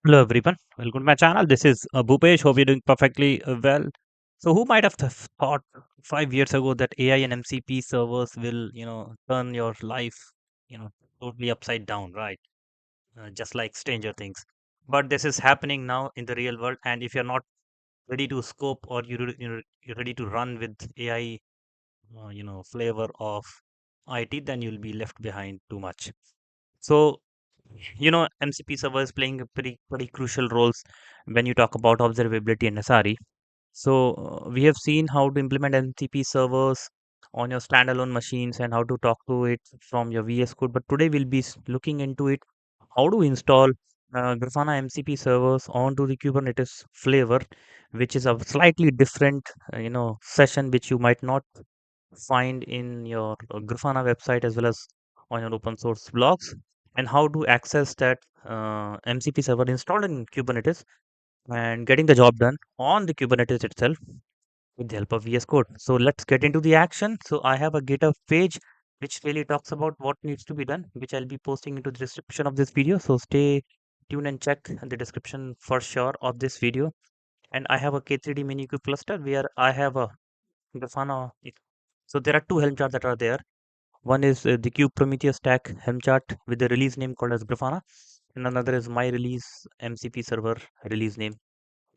Hello everyone, welcome to my channel. This is Bhupesh. Hope you're doing perfectly well. So, who might have thought 5 years ago that AI and MCP servers will, turn your life, you know, totally upside down, right? Just like Stranger Things. But this is happening now in the real world, and if you're not ready to scope or you're ready to run with AI, flavor of IT, then you'll be left behind too much. So, MCP server is playing a pretty crucial roles when you talk about observability and SRE. So we have seen how to implement MCP servers on your standalone machines and how to talk to it from your VS Code. But today we'll be looking into it, how to install Grafana MCP servers onto the Kubernetes flavor, which is a slightly different, session which you might not find in your Grafana website as well as on your open source blogs, and how to access that MCP server installed in Kubernetes and getting the job done on the Kubernetes itself with the help of VS Code. So let's get into the action. So I have a GitHub page which really talks about what needs to be done, which I'll be posting into the description of this video. So stay tuned and check the description for sure of this video. And I have a K3D minikube cluster where I have a Grafana. So there are two Helm charts that are there. One is the Cube Prometheus stack Helm chart with the release name called as Grafana, and another is my release MCP server release name.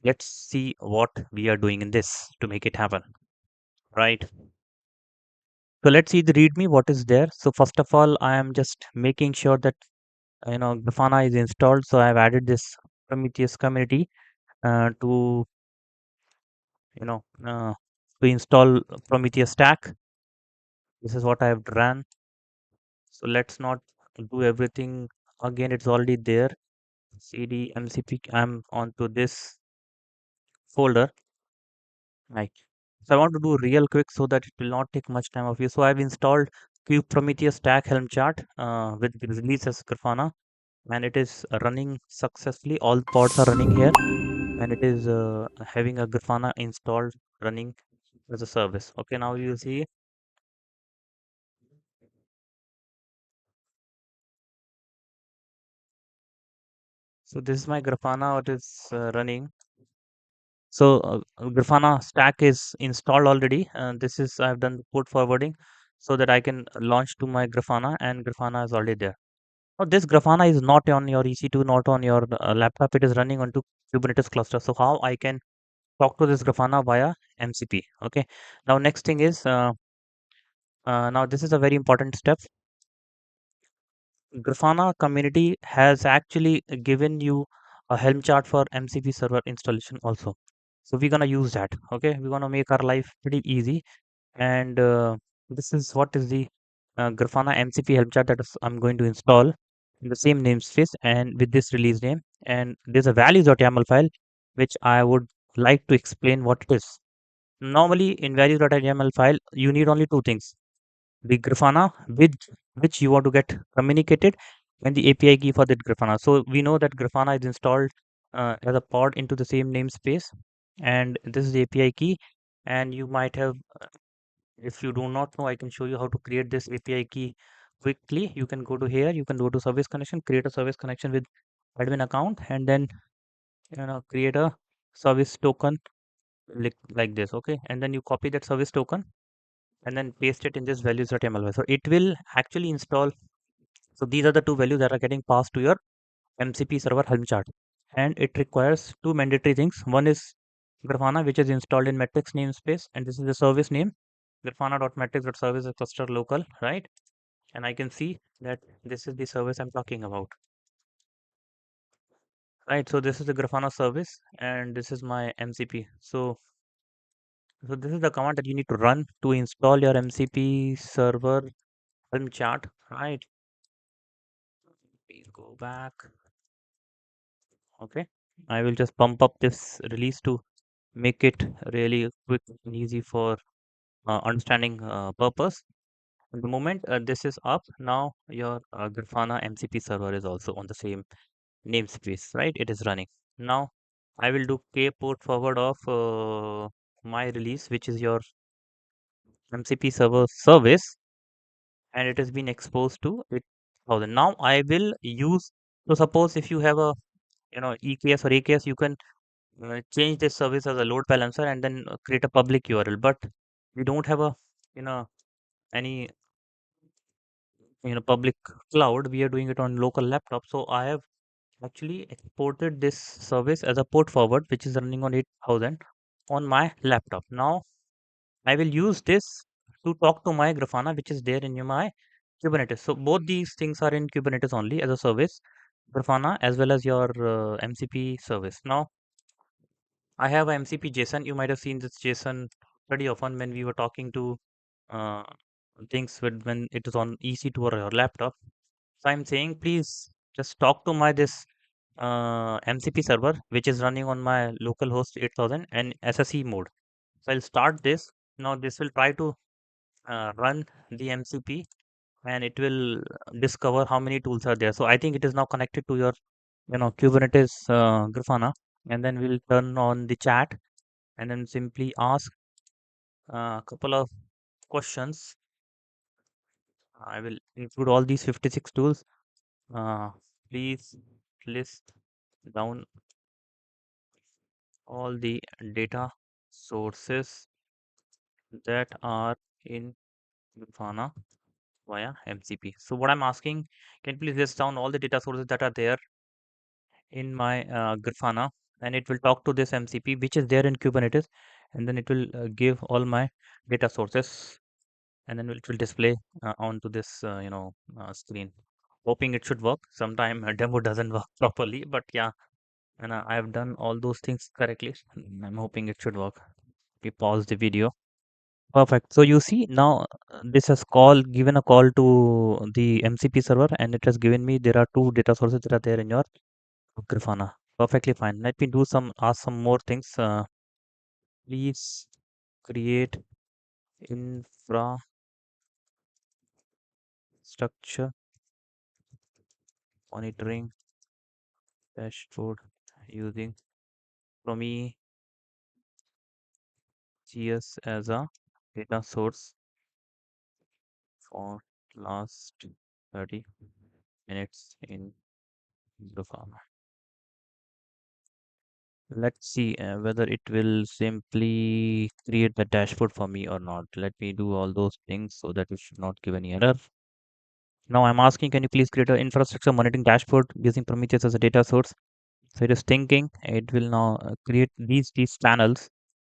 Let's see what we are doing in this to make it happen, right? So let's see the README, what is there. So first of all, I am just making sure that Grafana is installed. So I've added this Prometheus community to you know uh, to install Prometheus stack. This is what I have done. So let's not do everything again. It's already there. CD MCP. I'm onto this folder. Right. So I want to do real quick so that it will not take much time of you. So I've installed Cube Prometheus Stack Helm chart with the release as Grafana, and it is running successfully. All pods are running here, and it is having a Grafana installed running as a service. Okay, now you see. So this is my Grafana. What is running? So Grafana stack is installed already. This is I've done the port forwarding so that I can launch to my Grafana, and Grafana is already there. Now, this Grafana is not on your EC2, not on your laptop. It is running onto Kubernetes cluster. So how I can talk to this Grafana via MCP? Okay. Now next thing is now this is a very important step. Grafana community has actually given you a Helm chart for MCP server installation also. So we're gonna use that. Okay, we're gonna make our life pretty easy. And this is what is the Grafana MCP Helm chart that I'm going to install in the same namespace and with this release name. And there's a values.yaml file which I would like to explain what it is. Normally in values.yaml file, you need only two things: the Grafana with which you want to get communicated, and the API key for that Grafana. So we know that Grafana is installed as a pod into the same namespace, and this is the API key. And you might have, if you do not know, I can show you how to create this API key quickly. You can go to here, you can go to service connection, create a service connection with admin account, and then create a service token like this. Okay, and then you copy that service token and then paste it in this values.yaml. So it will actually install. So these are the two values that are getting passed to your MCP server Helm chart. And it requires two mandatory things. One is Grafana, which is installed in metrics namespace, and this is the service name. Grafana.metrics.service is cluster local, right? And I can see that this is the service I'm talking about. Right. So this is the Grafana service, and this is my MCP. So this is the command that you need to run to install your MCP server Helm chart, right? Please go back. Okay. I will just pump up this release to make it really quick and easy for understanding purpose. At the moment this is up, now your Grafana MCP server is also on the same namespace, right? It is running. Now I will do k port forward of my release, which is your MCP server service, and it has been exposed to it. Now I will use, so suppose if you have a EKS or AKS, you can change this service as a load balancer and then create a public URL. But we don't have a you know any public cloud. We are doing it on local laptop. So I have actually exported this service as a port forward, which is running on 8000 on my laptop. Now I will use this to talk to my Grafana, which is there in my Kubernetes. So both these things are in Kubernetes only as a service, Grafana as well as your MCP service. Now I have a MCP JSON. You might have seen this JSON pretty often when we were talking to uh, things when it is on EC2 or your laptop. So I'm saying, please just talk to my this MCP server, which is running on my local host 8000 and SSE mode. So I'll start this. Now this will try to run the MCP, and it will discover how many tools are there. So I think it is now connected to your Kubernetes Grafana, and then we'll turn on the chat and then simply ask a couple of questions. I will include all these 56 tools. Uh, Please list down all the data sources that are in Grafana via MCP. So what I'm asking, can you please list down all the data sources that are there in my Grafana, and it will talk to this MCP which is there in Kubernetes, and then it will give all my data sources, and then it will display onto this screen. Hoping it should work. Sometime a demo doesn't work properly, but yeah, and I have done all those things correctly. I'm hoping it should work. We pause the video. Perfect. So you see now this has given a call to the MCP server, and it has given me there are two data sources that are there in your Grafana. Perfectly fine. Let me ask some more things. Please create infrastructure monitoring dashboard using Prometheus as a data source for last 30 minutes in Grafana. Let's see whether it will simply create the dashboard for me or not. Let me do all those things so that it should not give any error. Now I'm asking, can you please create an infrastructure monitoring dashboard using Prometheus as a data source? So it is thinking. It will now create these panels,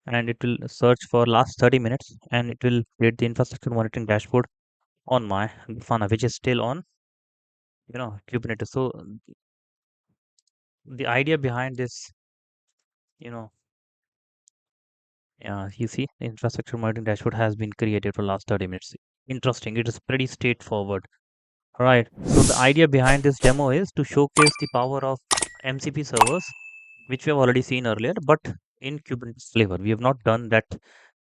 and it will search for last 30 minutes, and it will create the infrastructure monitoring dashboard on my Grafana, which is still on Kubernetes. So the idea behind this, you know, you see, the infrastructure monitoring dashboard has been created for last 30 minutes. Interesting. It is pretty straightforward. Right. So the idea behind this demo is to showcase the power of MCP servers, which we have already seen earlier, but in Kubernetes flavor. We have not done that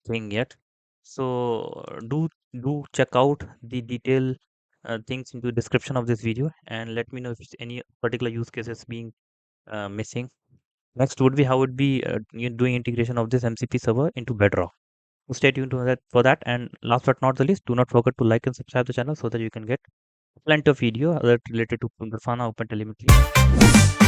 thing yet. So do check out the detail things into the description of this video, and let me know if any particular use cases being missing. Next would be how would be doing integration of this MCP server into Bedrock. So stay tuned to that for that. And last but not the least, do not forget to like and subscribe the channel so that you can get plenty of video that related to Grafana OpenTelemetry.